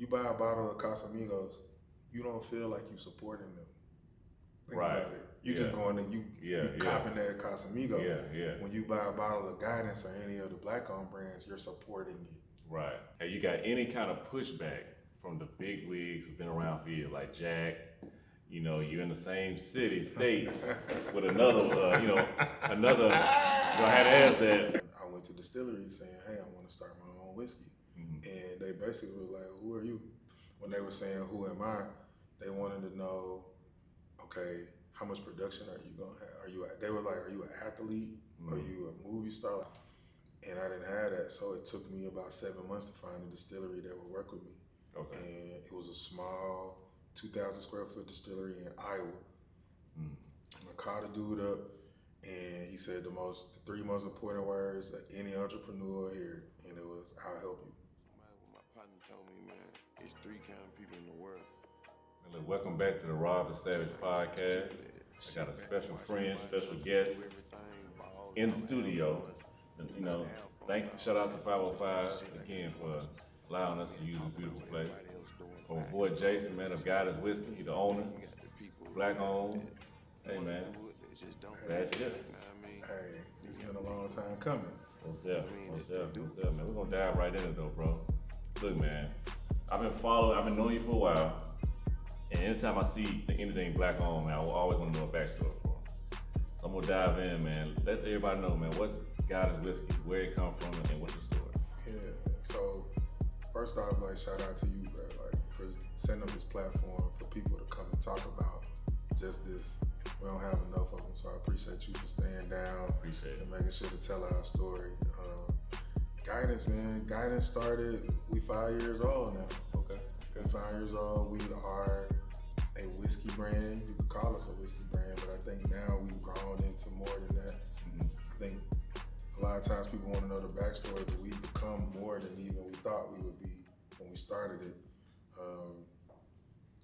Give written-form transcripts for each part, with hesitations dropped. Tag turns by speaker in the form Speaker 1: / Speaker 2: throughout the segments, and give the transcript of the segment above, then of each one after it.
Speaker 1: you buy a bottle of Casamigos, you don't feel like you supporting them. Think
Speaker 2: Right.
Speaker 1: about it. You just going to you copping that Casamigo.
Speaker 2: Yeah.
Speaker 1: When you buy a bottle of Guidance or any of the black-owned brands, you're supporting it.
Speaker 2: Right. Have you got any kind of pushback from the big wigs who've been around for years, like Jack? You know, you're in the same state with another, another. I had to ask that.
Speaker 1: I went to distilleries saying, "Hey, I want to start my own whiskey," and they basically were like, "Who are you?" When they were saying, "Who am I?" they wanted to know, okay, how much production are you gonna have? They were like, "Are you an athlete? Are you a movie star?" And I didn't have that, so it took me about 7 months to find a distillery that would work with me.
Speaker 2: Okay.
Speaker 1: And it was a small 2,000 square foot distillery in Iowa. I called the dude up, and he said the three most important words that any entrepreneur here, and it was, "I'll help you."
Speaker 3: My partner told me, man, it's three kind of people in the world.
Speaker 2: And look, welcome back to the Rob the Savage podcast. I got a special friend, special guest in the studio. And, shout out to 505 again for allowing us to use this beautiful place. For my boy Jason, man, of Guidance Whiskey, he the owner, black owned. Hey man, glad you're here.
Speaker 1: Hey, it's been a long time coming.
Speaker 2: Most definitely, man. We're gonna dive right in it though, bro. Look, man, I've been knowing you for a while, and anytime I see anything black owned, man, I always want to know a backstory for it. So I'm gonna dive in, man. Let everybody know, man, what's Guidance Whiskey, where it come from, and what's your story?
Speaker 1: Yeah, so first off, like, shout out to you, bro, like, for setting up this platform for people to come and talk about just this. We don't have enough of them, so I appreciate you for staying down.
Speaker 2: Appreciate it.
Speaker 1: And making sure to tell our story. Guidance, man. Guidance started, we 5 years old now.
Speaker 2: Okay.
Speaker 1: We're 5 years old. We are a whiskey brand. You could call us a whiskey brand, but I think now we've grown into more than that. I think a lot of times people want to know the backstory, but we've become more than even we thought we would be when we started it.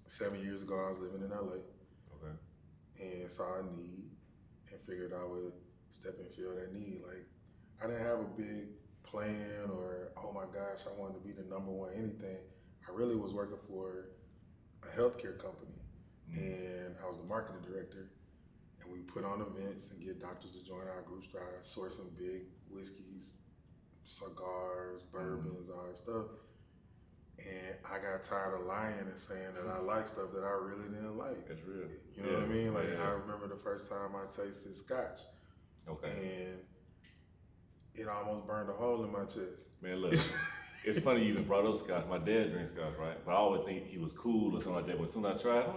Speaker 1: 7 years ago, I was living in LA.
Speaker 2: Okay.
Speaker 1: And saw a need and figured I would step and fill that need. Like, I didn't have a big plan or, oh my gosh, I wanted to be the number one anything. I really was working for a healthcare company, and I was the marketing director, and we put on events and get doctors to join our groups, try sourcing big whiskeys, cigars, bourbons, all that stuff. And I got tired of lying and saying that I like stuff that I really didn't like.
Speaker 2: That's real.
Speaker 1: You know what I mean? Like, I remember the first time I tasted scotch.
Speaker 2: Okay.
Speaker 1: And it almost burned a hole in my chest.
Speaker 2: Man, look, it's funny you even brought up scotch. My dad drinks scotch, right? But I always think he was cool or something like that. But as soon as I tried,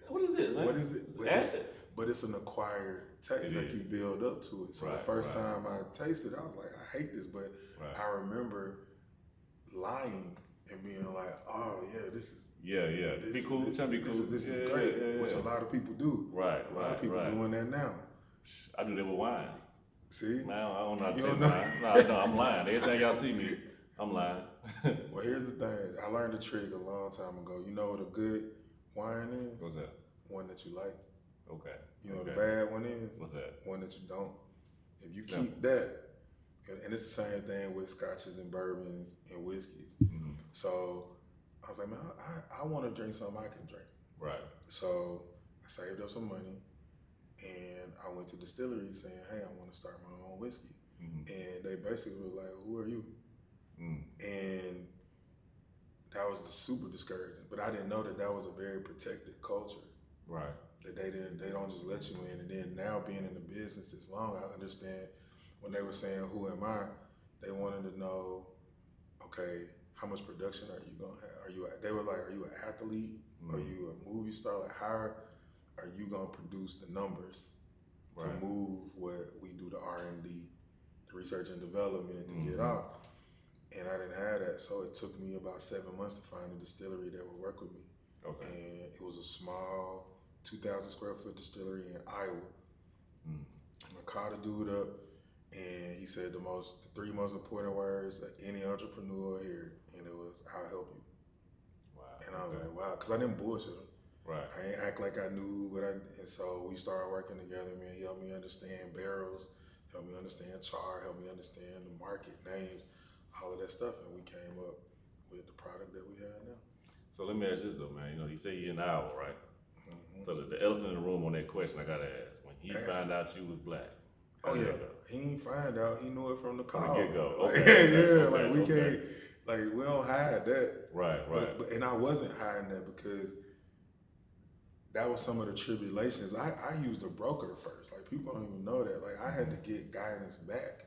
Speaker 2: what is this, man?
Speaker 1: What is it?
Speaker 2: It's acid.
Speaker 1: But it's an acquired taste, like you build up to it. So the first time I tasted it, I was like, I hate this. But I remember lying and being like, oh yeah, this is
Speaker 2: be cool, trying to be cool.
Speaker 1: This is great, which a lot of people do.
Speaker 2: Right,
Speaker 1: a lot of people doing that now.
Speaker 2: I do that with wine.
Speaker 1: See?
Speaker 2: Man, I don't know how to take wine. No, I'm lying. Everything y'all see me, I'm lying.
Speaker 1: Well, here's the thing. I learned a trick a long time ago. You know what a good wine is?
Speaker 2: What's that?
Speaker 1: One that you like.
Speaker 2: Okay.
Speaker 1: You know what a bad one is?
Speaker 2: What's that?
Speaker 1: One that you don't. If you keep that, and it's the same thing with scotches and bourbons and whiskeys. So I was like, man, I want to drink something I can drink.
Speaker 2: Right.
Speaker 1: So I saved up some money, and I went to distilleries saying, hey, I want to start my own whiskey. And they basically were like, who are you? And that was super discouraging. But I didn't know that was a very protected culture.
Speaker 2: Right.
Speaker 1: That they don't just let you in. And then now being in the business this long, I understand when they were saying, who am I? They wanted to know, okay, how much production are you gonna have? They were like, are you an athlete? Are you a movie star? Like, how are you gonna produce the numbers to move what we do, the R&D, the research and development to get out? And I didn't have that, so it took me about 7 months to find a distillery that would work with me.
Speaker 2: Okay.
Speaker 1: And it was a small 2,000 square foot distillery in Iowa. And I called the dude up, and he said the three most important words that any entrepreneur here, and it was, I'll help you.
Speaker 2: Wow.
Speaker 1: And I was like, wow, because I didn't bullshit him.
Speaker 2: Right.
Speaker 1: I ain't act like I knew and so we started working together, man. He helped me understand barrels, helped me understand char, helped me understand the market names, all of that stuff, and we came up with the product that we have now.
Speaker 2: So let me ask this though, man. You know, you say you're an owl, right?
Speaker 1: Mm-hmm.
Speaker 2: So the elephant in the room on that question, I gotta ask. When he found out you was black,
Speaker 1: oh yeah, he ain't find out. He knew it from the call.
Speaker 2: From the get-go.
Speaker 1: Like,
Speaker 2: Okay,
Speaker 1: yeah,
Speaker 2: okay,
Speaker 1: like we
Speaker 2: okay.
Speaker 1: can't, like we don't hide that.
Speaker 2: Right.
Speaker 1: But and I wasn't hiding that because that was some of the tribulations. I used a broker first. Like people don't even know that. Like I had to get guidance back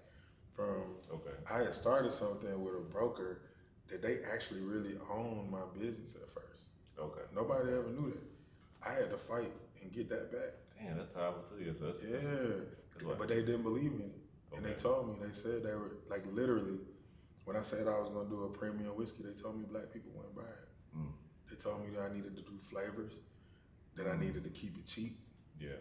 Speaker 1: from.
Speaker 2: Okay.
Speaker 1: I had started something with a broker that they actually really owned my business at first.
Speaker 2: Okay.
Speaker 1: Nobody ever knew that. I had to fight and get that back.
Speaker 2: Damn, that's powerful too. Yeah, so that's
Speaker 1: But they didn't believe in it.
Speaker 2: Okay.
Speaker 1: And they told me, they said they were, like literally, when I said I was gonna do a premium whiskey, they told me black people wouldn't buy it. They told me that I needed to do flavors, that I needed to keep it cheap.
Speaker 2: Yeah.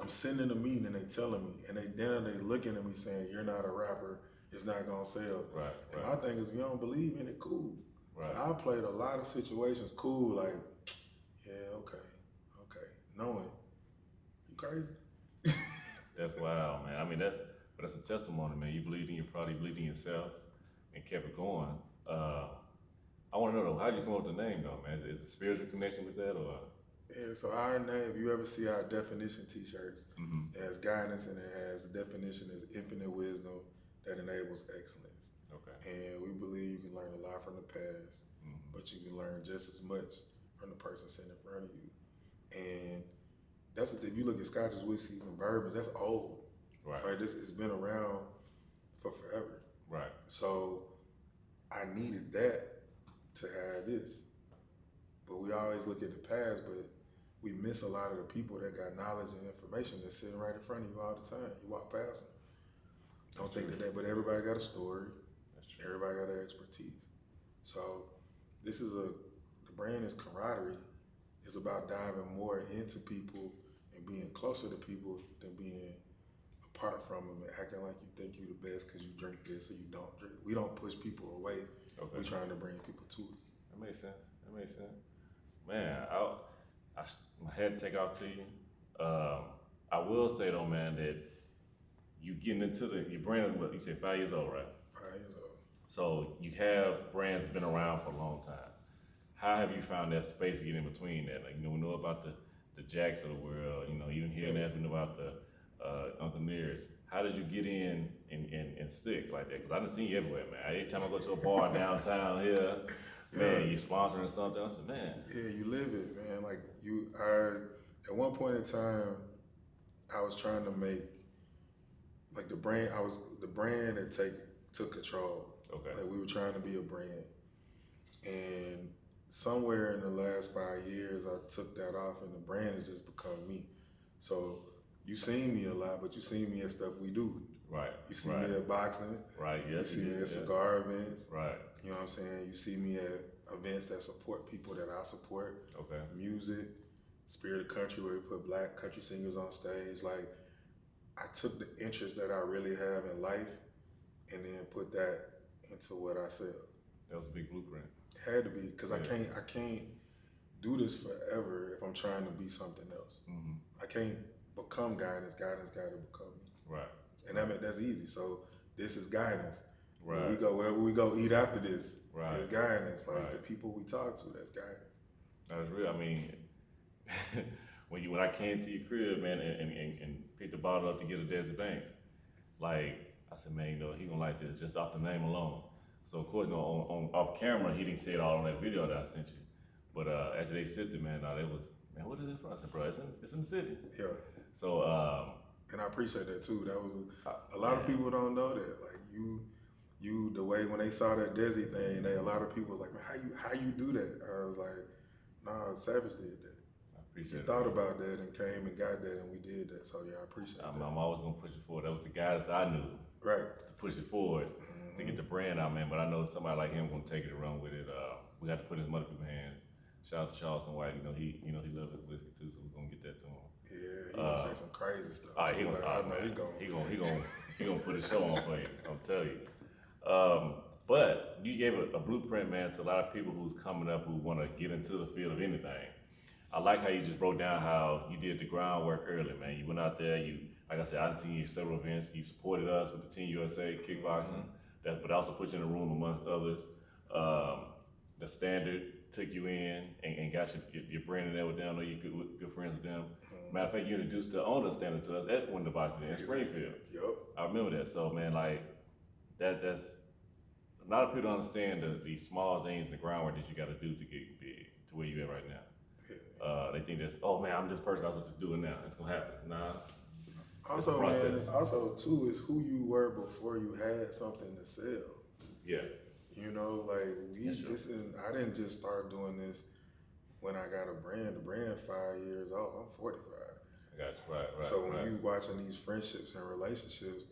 Speaker 1: I'm sitting in a meeting and they telling me, and they looking at me saying, you're not a rapper, it's not gonna sell.
Speaker 2: Right.
Speaker 1: And my thing is, if you don't believe in it, cool.
Speaker 2: Right.
Speaker 1: So I played a lot of situations cool, like, yeah, okay, knowing, you crazy?
Speaker 2: That's wild, man. I mean, that's a testimony, man. You believed in your product, you believed in yourself, and kept it going. I want to know though, how did you come up with the name though, man? Is it a spiritual connection with that, or?
Speaker 1: Yeah, so our name, if you ever see our definition t-shirts, it has guidance and it has the definition is infinite wisdom that enables excellence.
Speaker 2: Okay.
Speaker 1: And we believe you can learn a lot from the past, but you can learn just as much from the person sitting in front of you. And that's if you look at scotches, whiskeys, and bourbons, that's old.
Speaker 2: Right.
Speaker 1: Right. This has been around for forever.
Speaker 2: Right.
Speaker 1: So I needed that to have this. But we always look at the past, but we miss a lot of the people that got knowledge and information that's sitting right in front of you all the time. You walk past them. Don't think that, but everybody got a story.
Speaker 2: That's true.
Speaker 1: Everybody got an expertise. So this is the brand is camaraderie. It's about diving more into people and being closer to people than being apart from them and acting like you think you're the best because you drink this or you don't drink. We don't push people away.
Speaker 2: Okay.
Speaker 1: We're trying to bring people to it.
Speaker 2: That makes sense. Man, I had to take off to you. I will say though, man, that you getting into your brand is what you said 5 years old, right?
Speaker 1: 5 years old.
Speaker 2: So you have brands been around for a long time. How have you found that space to get in between that? Like, we know about the Jacks of the world, even here and there, we know about the Uncle Nears. How did you get in and stick like that? Because I done seen you everywhere, man. Every time I go to a bar downtown here, man, you sponsoring something. I said, man. Yeah,
Speaker 1: you live it, man. Like at one point in time, I was trying to make like the brand that took control.
Speaker 2: Okay.
Speaker 1: Like we were trying to be a brand. And somewhere in the last 5 years, I took that off and the brand has just become me. So you seen me a lot, but you seen me at stuff we do.
Speaker 2: Right.
Speaker 1: You see me at boxing.
Speaker 2: Right, yes.
Speaker 1: You see me at cigar events.
Speaker 2: Right.
Speaker 1: You know what I'm saying? You see me at events that support people that I support.
Speaker 2: Okay.
Speaker 1: Music, Spirit of Country, where we put black country singers on stage. Like, I took the interest that I really have in life and then put that into what I sell.
Speaker 2: That was a big blueprint.
Speaker 1: It had to be, because I can't do this forever if I'm trying to be something else. I can't become guidance got to become me.
Speaker 2: Right.
Speaker 1: And that's easy. So this is guidance.
Speaker 2: Right.
Speaker 1: When we go wherever we go eat after this,
Speaker 2: right.
Speaker 1: It's guidance. Like
Speaker 2: right.
Speaker 1: the people we talk to, that's guidance.
Speaker 2: That's real. I mean, when I came to your crib, man, and picked the bottle up to get a Desi Banks, like I said, man, he gonna like this just off the name alone. So of course, on off camera, he didn't say it all on that video that I sent you. But after they sipped it, man, it was, man, what is this from? I said, bro, it's in the city.
Speaker 1: Yeah.
Speaker 2: So.
Speaker 1: And I appreciate that too. That was a lot of people don't know that. Like you, the way when they saw that Desi thing, a lot of people was like, man, how you do that? I was like, nah, Savage did that.
Speaker 2: I appreciate it.
Speaker 1: Thought about that and came and got that and we did that. So yeah, I appreciate that.
Speaker 2: I'm always gonna push it forward. That was the guidance I knew.
Speaker 1: Right.
Speaker 2: To push it forward, to get the brand out, man. But I know somebody like him gonna take it and run with it. We got to put it in other people's hands. Shout out to Charleston White. He loves his whiskey too, so we're gonna get that to him.
Speaker 1: Yeah, he gonna say some crazy stuff.
Speaker 2: He gonna put a show on for you. I'm telling you. But you gave a blueprint, man, to a lot of people who's coming up who want to get into the field of anything. I like how you just broke down how you did the groundwork early, man. You went out there. Like I said, I've seen you at several events. You supported us with the Team USA kickboxing, but also put you in a room amongst others. the standard took you in and got your brand in there with them. I know you're good friends with them. Matter of fact, you introduced the owner of Standard to us at one of the boxes in Springfield.
Speaker 1: Yep.
Speaker 2: I remember that. So man, like that's a lot of people don't understand the small things, the groundwork that you got to do to get big to where you at right now. Yeah. They think that's, oh man, I'm this person, I was just doing now. It's gonna happen. Nah.
Speaker 1: Also, man, also too is who you were before you had something to sell.
Speaker 2: Yeah.
Speaker 1: You know, like I didn't just start doing this when I got a brand. The brand 5 years old. I'm 45.
Speaker 2: I got you. Right.
Speaker 1: So when you watching these friendships and relationships,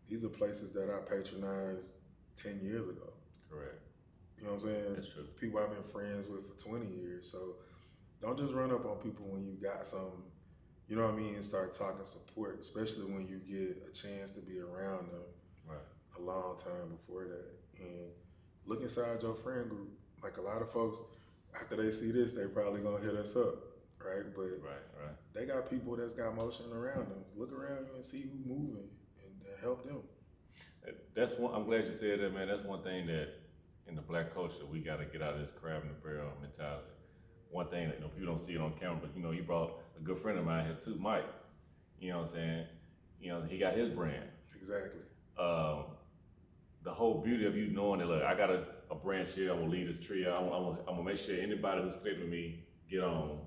Speaker 1: these are places that I patronized 10 years ago.
Speaker 2: Correct.
Speaker 1: You know what I'm saying?
Speaker 2: That's true.
Speaker 1: People I've been friends with for 20 years. So don't just run up on people when you got something, you know what I mean, and start talking support, especially when you get a chance to be around them a long time before that. And look inside your friend group. Like a lot of folks, after they see this, they probably gonna hit us up, right? But they got people that's got motion around them. Look around you and see who's moving and help them.
Speaker 2: That's one. I'm glad you said that, man. That's one thing that in the black culture we got to get out of this crab in the barrel mentality. One thing that people don't see it on camera, but you brought a good friend of mine here too, Mike. You know what I'm saying? He got his brand.
Speaker 1: Exactly.
Speaker 2: The whole beauty of you knowing that, look, I got a branch here, I'm gonna lead this trio, I'm gonna make sure anybody who's connected with me get on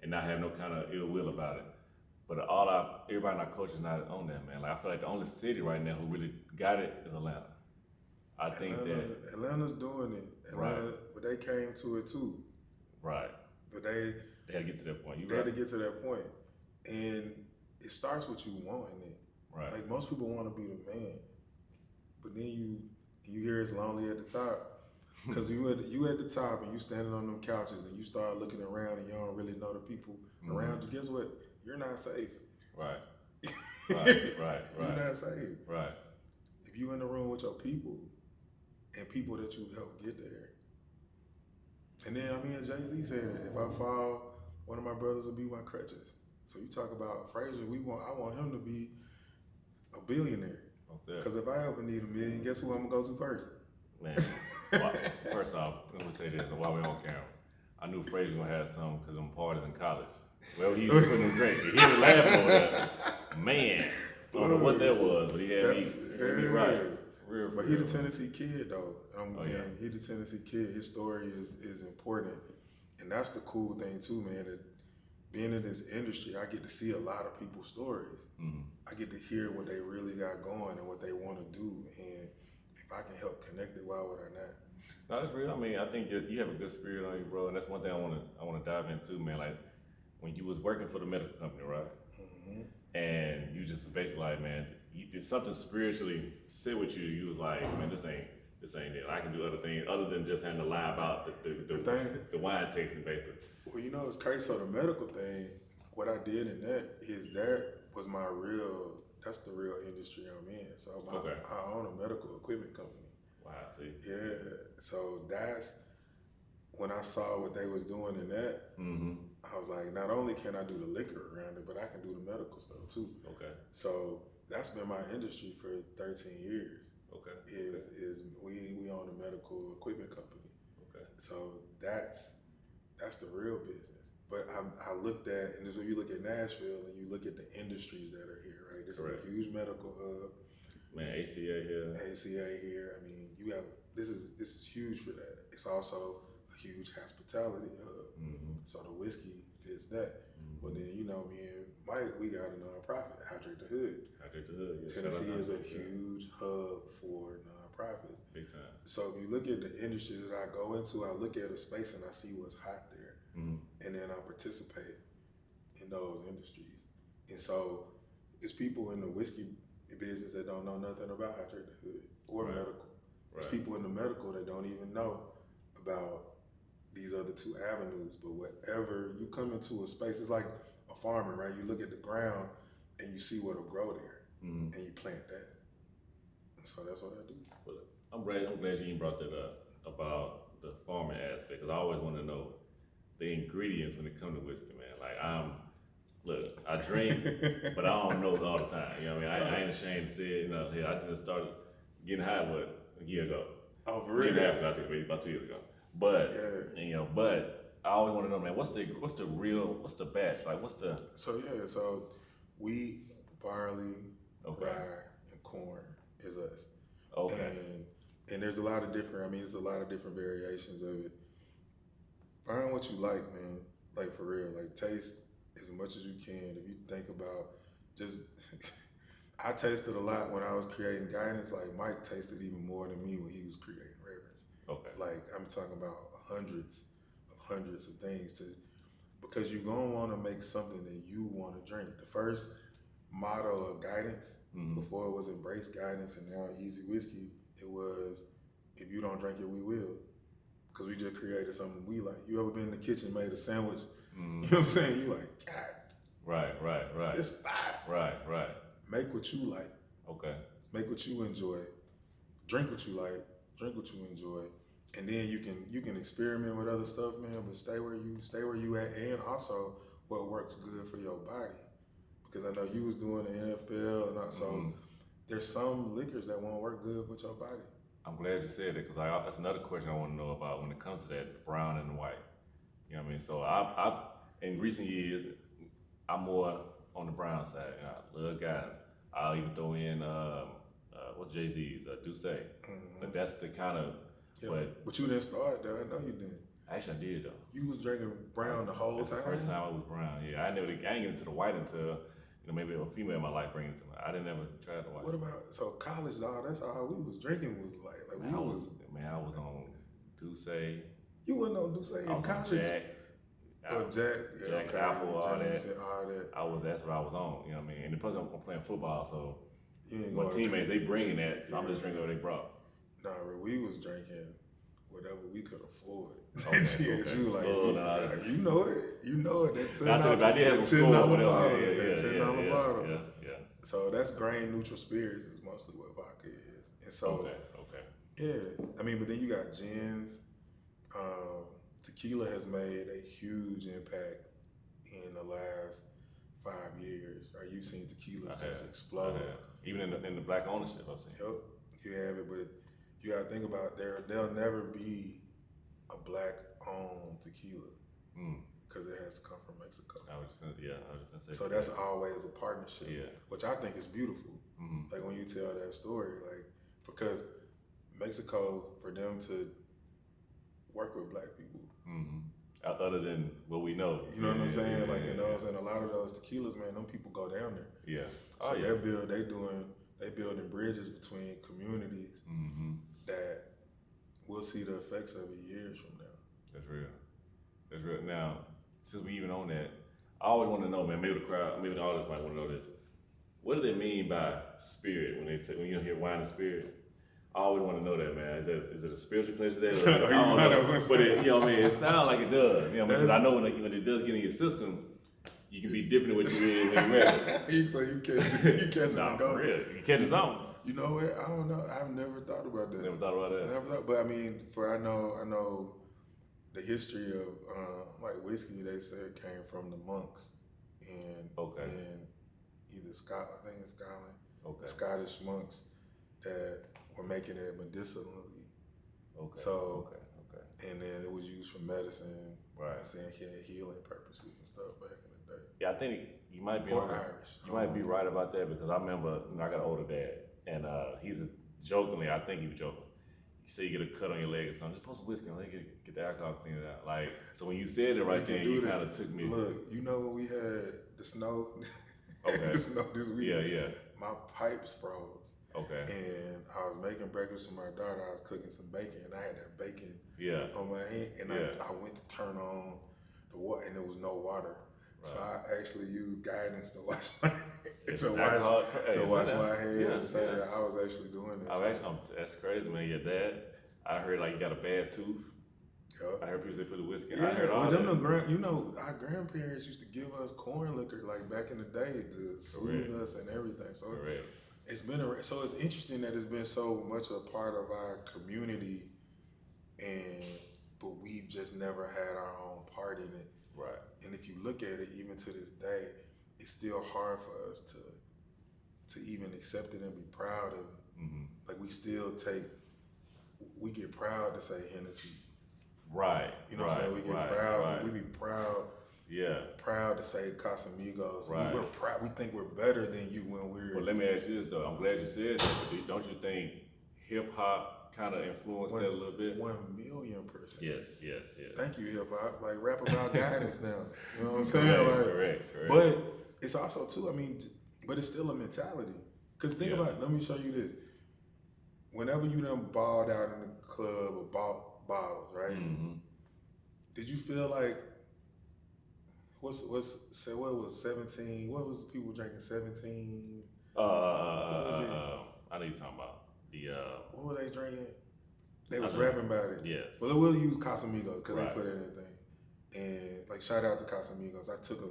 Speaker 2: and not have no kind of ill will about it. But everybody in our culture is not on that, man. Like, I feel like the only city right now who really got it is Atlanta. I think
Speaker 1: Atlanta's doing it. Atlanta, but they came to it too.
Speaker 2: Right.
Speaker 1: But they
Speaker 2: had to get to that point.
Speaker 1: They had to get to that point. And it starts with you wanting it.
Speaker 2: Right.
Speaker 1: Like most people want to be the man. But then you hear it's lonely at the top. Because you at the top and you standing on them couches and you start looking around and you don't really know the people around you. Guess what? You're not safe.
Speaker 2: Right.
Speaker 1: You're not safe.
Speaker 2: Right.
Speaker 1: If you in the room with your people and people that you helped get there. And then Jay-Z said it. If I fall, one of my brothers will be my crutches. So you talk about Fraser, I want him to be a billionaire. Because if I ever need $1 million, guess who I'm gonna go to first?
Speaker 2: Man, first off, let me say this, and while we're on camera, I knew Fraser was gonna have some because of them parties in college. Well, he was putting them drink. He didn't laugh over that. Man, I don't know what that was, but he had me right.
Speaker 1: But he the Tennessee kid though. He the Tennessee kid. His story is important, and that's the cool thing too, man. That being in this industry, I get to see a lot of people's stories. Mm-hmm. I get to hear what they really got going and what they want to do, and if I can help connect it, why would I not?
Speaker 2: No, that's real. I think you have a good spirit on you, bro, and that's one thing I want to dive into, man. Like when you was working for the medical company, right? Mm-hmm. And you just basically like, man, you did something spiritually sit with you. You was like, man, this ain't it. I can do other things other than just having to lie about the wine tasting, basically.
Speaker 1: Well, it's crazy. So the medical thing, what I did in that was that's the real industry I'm in. So I own a medical equipment company.
Speaker 2: Wow, see?
Speaker 1: Yeah, so that's when I saw what they was doing in that, I was like, not only can I do the liquor around it, but I can do the medical stuff too. Okay. So that's been my industry for 13 years. Okay. We own a medical equipment company. Okay. So that's the real business. But I looked at, and when you look at Nashville and you look at the industries that are here, right? This is a huge medical hub.
Speaker 2: Man, ACA here.
Speaker 1: This is huge for that. It's also a huge hospitality hub. Mm-hmm. So the whiskey fits that. Mm-hmm. But then, me and Mike, we got a nonprofit, Hydrate the Hood.
Speaker 2: Hydrate the Hood, yes.
Speaker 1: Tennessee is a huge hub for nonprofits.
Speaker 2: Big time.
Speaker 1: So if you look at the industries that I go into, I look at a space and I see what's hot there. Mm-hmm. And then I participate in those industries. And so it's people in the whiskey business that don't know nothing about Hydrate the Hood or medical. It's people in the medical that don't even know about these other two avenues. But whatever you come into a space, it's like a farmer, right? You look at the ground and you see what'll grow there, and you plant that. And so that's what I do.
Speaker 2: Well, I'm glad you even brought that up about the farming aspect, because I always want to know the ingredients when it comes to whiskey, man. Like I drink, but I don't know it all the time. You know what I mean? I ain't ashamed to say it. I just started getting high a year ago.
Speaker 1: Oh, for real?
Speaker 2: I think about 2 years ago. But
Speaker 1: Yeah.
Speaker 2: you know, but I always want to know, man, what's the batch? Like, what's the
Speaker 1: So wheat, barley,
Speaker 2: Okay.
Speaker 1: rye, and corn is us.
Speaker 2: okay?
Speaker 1: And there's a lot of different. I mean, there's a lot of different variations of it. Find what you like, man. Like for real. Like taste as much as you can. If you think about just, I tasted a lot when I was creating guidance. Like Mike tasted even more than me when he was creating reverence.
Speaker 2: Okay.
Speaker 1: Like I'm talking about hundreds of things to, because you're gonna want to make something that you want to drink. The first motto of guidance, before it was embrace guidance and now Easy Whiskey, it was if you don't drink it, we will. Because we just created something we like. You ever been in the kitchen, made a sandwich? You know what I'm saying? You like, God,
Speaker 2: Right.
Speaker 1: it's fire.
Speaker 2: Right.
Speaker 1: Make what you like.
Speaker 2: Okay.
Speaker 1: Make what you enjoy. Drink what you like. Drink what you enjoy. And then you can experiment with other stuff, man. But stay where you at, and also what works good for your body. Because I know you was doing the NFL, and so there's some liquors that won't work good with your body.
Speaker 2: I'm glad you said it because that's another question I want to know about when it comes to that, the brown and the white. You know what I mean? So I've in recent years, I'm more on the brown side. You know, I love guys. I'll even throw in what's Jay-Z's Douce. But that's the kind of
Speaker 1: But you didn't start though. I know you didn't.
Speaker 2: Actually, I did though.
Speaker 1: You was drinking brown the whole time.
Speaker 2: The first time I was brown. Yeah, I didn't get into the white until maybe a female in my life bring it to me. I didn't ever try the white.
Speaker 1: What about college, dog? That's all we was drinking was like
Speaker 2: I was on Douce.
Speaker 1: You wasn't on Douce in
Speaker 2: I was
Speaker 1: college.
Speaker 2: on Jack.
Speaker 1: Jack,
Speaker 2: Apple, all that.
Speaker 1: that.
Speaker 2: That's what I was on. You know what I mean? And plus I'm playing football, so my
Speaker 1: going
Speaker 2: teammates they bringing that, so I'm just drinking what they brought.
Speaker 1: Nah, we was drinking whatever we could afford.
Speaker 2: Okay.
Speaker 1: TSU, like, you know it. That
Speaker 2: I did have some
Speaker 1: $10
Speaker 2: bottle.
Speaker 1: bottle. That $10 bottle.
Speaker 2: Yeah.
Speaker 1: So that's grain neutral spirits is mostly what vodka is. And so,
Speaker 2: Okay.
Speaker 1: yeah. I mean, but then you got gins. Tequila has made a huge impact in the last 5 years. You've seen tequila just explode.
Speaker 2: Even in the black ownership, I've seen.
Speaker 1: Yep, you have it, but you gotta think about there'll never be a black-owned tequila because it has to come from Mexico.
Speaker 2: I was just gonna say.
Speaker 1: So that's always a partnership, which I think is beautiful. Like when you tell that story, like because Mexico, for them to work with black people.
Speaker 2: Other than what we know.
Speaker 1: You know what I'm saying? And a lot of those tequilas, man, them people go down there.
Speaker 2: Yeah.
Speaker 1: So they building bridges between communities that we'll see the effects of it years from now.
Speaker 2: That's real. Now, since we even on that, I always want to know, man, maybe the crowd, maybe the audience might want to know this. What do they mean by spirit when you hear wine and spirit? I always want to know that, man. Is it a spiritual connection there? I don't know. But you know what I mean? It sounds like it does. You know what I mean? Because I know when it does get in your system, you can be different than what you is when you're ready.
Speaker 1: So you catch
Speaker 2: Nah, for real. You catch something.
Speaker 1: You know what? I don't know. I've never thought about that.
Speaker 2: Never thought about that.
Speaker 1: But I mean, I know the history of like whiskey. They said came from the monks in either Scotland. I think it's Scotland. The Scottish monks that were making it medicinally. And then it was used for medicine.
Speaker 2: Right.
Speaker 1: And saying he had healing purposes and stuff back in the day.
Speaker 2: Yeah, I think you might be
Speaker 1: Irish.
Speaker 2: You might be right about that because I remember I got an older dad and he's jokingly, I think he was joking. He said you get a cut on your leg or something, just put some whiskey on it, get the alcohol cleaned out. Like, so when you said it right then, you kind of took me.
Speaker 1: Look, you know when we had the snow, the snow this week?
Speaker 2: Yeah.
Speaker 1: My pipes froze.
Speaker 2: Okay.
Speaker 1: And I was making breakfast for my daughter. I was cooking some bacon, and I had that bacon on my hand. And I went to turn on the water, and there was no water. Right. So I actually used guidance to wash my my hands. I was actually doing this.
Speaker 2: That's crazy, man. Your dad, I heard like you got a bad tooth. Yep. I heard people say put the whiskey. I heard all that.
Speaker 1: Our grandparents used to give us corn liquor like back in the day to soothe us and everything. So it's interesting that it's been so much a part of our community, but we've just never had our own part in it.
Speaker 2: Right.
Speaker 1: And if you look at it, even to this day, it's still hard for us to even accept it and be proud of it. Like we get proud to say Hennessy.
Speaker 2: Right.
Speaker 1: You know what I'm saying? We get proud. Right. We be proud.
Speaker 2: Yeah.
Speaker 1: Proud to say Casamigos.
Speaker 2: Right.
Speaker 1: We're proud. We think we're better than you when we're.
Speaker 2: Well, let me ask you this though. I'm glad you said that. But don't you think hip hop kind of influenced that a little bit?
Speaker 1: 1,000,000%.
Speaker 2: Yes.
Speaker 1: Thank you, hip hop. Like rap about guidance now. You know what I'm saying?
Speaker 2: Correct.
Speaker 1: But it's also too. I mean, but it's still a mentality. Cause think about it. Let me show you this. Whenever you done balled out in the club or bought bottles, right?
Speaker 2: Mm-hmm.
Speaker 1: Did you feel like what was 17? What was people drinking 17?
Speaker 2: I know you're talking about the.
Speaker 1: What were they drinking? They was rapping about it.
Speaker 2: Yes.
Speaker 1: Well, we'll use Casamigos because they put in anything. And like shout out to Casamigos. I took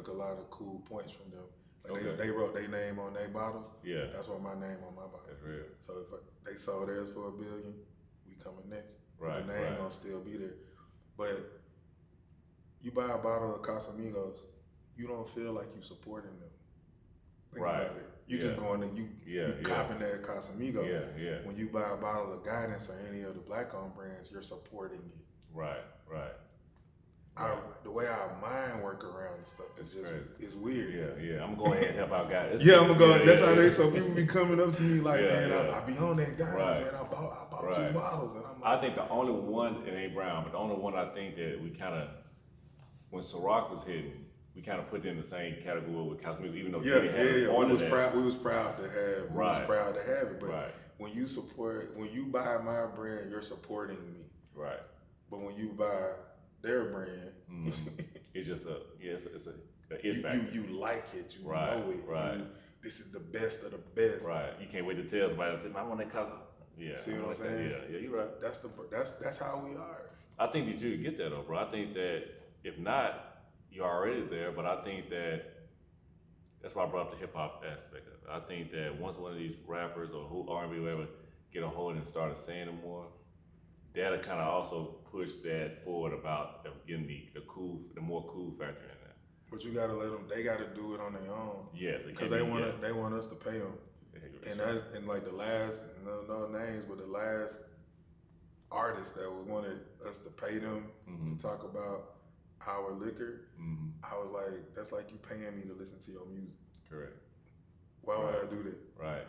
Speaker 1: a lot of cool points from them. Like they wrote their name on their bottles.
Speaker 2: Yeah.
Speaker 1: That's why my name on my bottle.
Speaker 2: That's real.
Speaker 1: So if they sold theirs for $1 billion, we coming next.
Speaker 2: Right.
Speaker 1: The name gonna still be there. But you buy a bottle of Casamigos, you don't feel like you supporting them. Think about it. You just going and you copping that Casamigos.
Speaker 2: Yeah.
Speaker 1: When you buy a bottle of Guidance or any of the black-owned brands, you're supporting it.
Speaker 2: Right.
Speaker 1: The way our mind work around and stuff is just it's weird.
Speaker 2: Yeah. I'm going ahead and help out guys.
Speaker 1: I'm gonna go. That's how so people be coming up to me like, man, I be on that Guidance, man. I bought 2 bottles, and I'm like,
Speaker 2: I think the only one, it ain't Brown, but the only one I think that we kind of, when Ciroc was hitting, we kind of put it in the same category with Casamigos, even though
Speaker 1: we was proud to have it. But when you buy my brand, you're supporting me.
Speaker 2: Right.
Speaker 1: But when you buy their brand,
Speaker 2: it's just it's a it factor.
Speaker 1: You like it, you know it.
Speaker 2: Right.
Speaker 1: This is the best of the best.
Speaker 2: Right. You can't wait to tell somebody. I want that color. Yeah.
Speaker 1: See what I'm saying?
Speaker 2: Yeah, you're right.
Speaker 1: That's how we are.
Speaker 2: I think that you could get that though, bro. I think that if not, you're already there. But I think that's why I brought up the hip hop aspect of it. I think that once one of these rappers or who R&B whatever get a hold and started saying it more, that'll kind of also push that forward about getting the more cool factor in that.
Speaker 1: But you gotta let them. They gotta do it on their own.
Speaker 2: Yeah,
Speaker 1: because they want us to pay them. And like the last, no names, but the last artist that wanted us to pay them to talk about our liquor, I was like, that's like you paying me to listen to your music.
Speaker 2: Correct.
Speaker 1: Why would I do that?
Speaker 2: Right.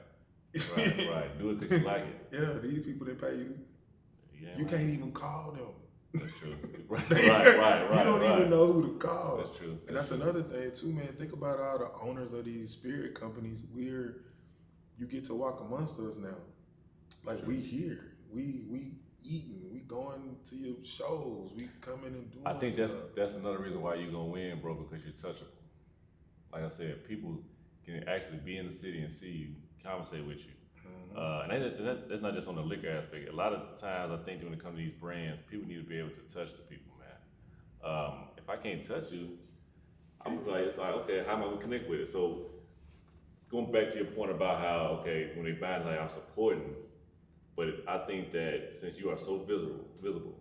Speaker 2: Do it because you like it.
Speaker 1: Yeah, these people didn't pay you. Yeah, you can't even call them.
Speaker 2: That's true. Right.
Speaker 1: You don't even know who to call.
Speaker 2: That's true.
Speaker 1: And that's another thing too, man. Think about all the owners of these spirit companies. You get to walk amongst us now. Like we here. We eating. We going to your shows. We coming and doing
Speaker 2: I think
Speaker 1: stuff.
Speaker 2: that's another reason why you're gonna win, bro, because you're touchable. Like I said, people can actually be in the city and see you, conversate with you. And that's not just on the liquor aspect. A lot of times I think when it comes to these brands, people need to be able to touch the people, man. If I can't touch you, it's like, okay, how am I gonna connect with it? So going back to your point about how, okay, when they buy it, like I'm supporting, but I think that since you are so visible,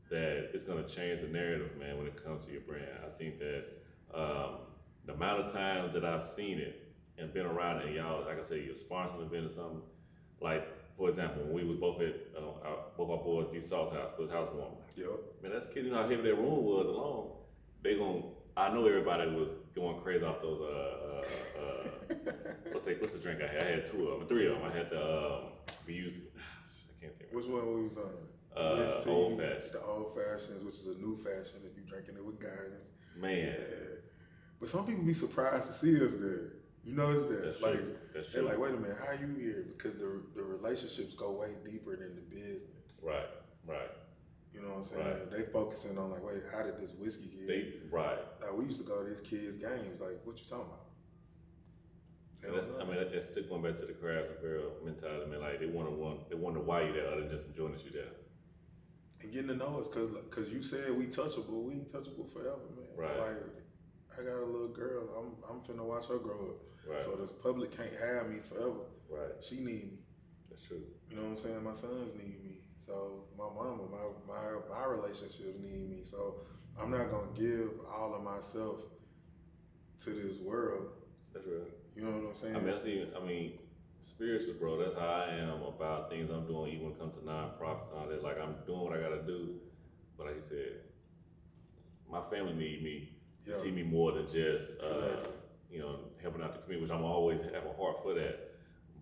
Speaker 2: that it's gonna change the narrative, man, when it comes to your brand. I think that the amount of times that I've seen it and been around it, and y'all, like I said, you're sponsoring an event or something. Like, for example, when we was both at both our boys, D Salt's house for his housewarming.
Speaker 1: Yep.
Speaker 2: Man, that's kidding how heavy that room was alone. I know everybody was going crazy off those what's the drink I had? I had 2 of them, 3 of them. I had we used I can't think.
Speaker 1: Which one we was on?
Speaker 2: Old fashioned.
Speaker 1: The old fashions, which is a new fashion if you're drinking it with Guidance.
Speaker 2: Man.
Speaker 1: Yeah. But some people be surprised to see us there. You know it's there.
Speaker 2: That's
Speaker 1: like
Speaker 2: true. That's
Speaker 1: they're
Speaker 2: true.
Speaker 1: like, wait a minute, how you here? Because the relationships go way deeper than the business.
Speaker 2: Right.
Speaker 1: You know what I'm saying?
Speaker 2: Right.
Speaker 1: They focusing on like, wait, how did this whiskey get? Like we used to go to these kids' games. Like, what you talking about?
Speaker 2: That's still going back to the craft apparel mentality. I mean, like they wonder why you there other than just enjoying that you there.
Speaker 1: And getting to know us, cause you said we touchable. We ain't touchable forever, man.
Speaker 2: Right.
Speaker 1: Like I got a little girl. I'm finna watch her grow up.
Speaker 2: Right.
Speaker 1: So the public can't have me forever.
Speaker 2: Right.
Speaker 1: She need me.
Speaker 2: That's true.
Speaker 1: You know what I'm saying? My sons need me. So my mama, my relationships need me. So I'm not gonna give all of myself to this world.
Speaker 2: That's real.
Speaker 1: You know what I'm saying?
Speaker 2: I mean, spiritual, bro. That's how I am about things I'm doing, even when it comes to nonprofits and all that. Like I'm doing what I gotta do but like you said, my family need me to
Speaker 1: Yeah.
Speaker 2: see me more than just
Speaker 1: Exactly.
Speaker 2: you know, helping out the community, which I'm always have a heart for that.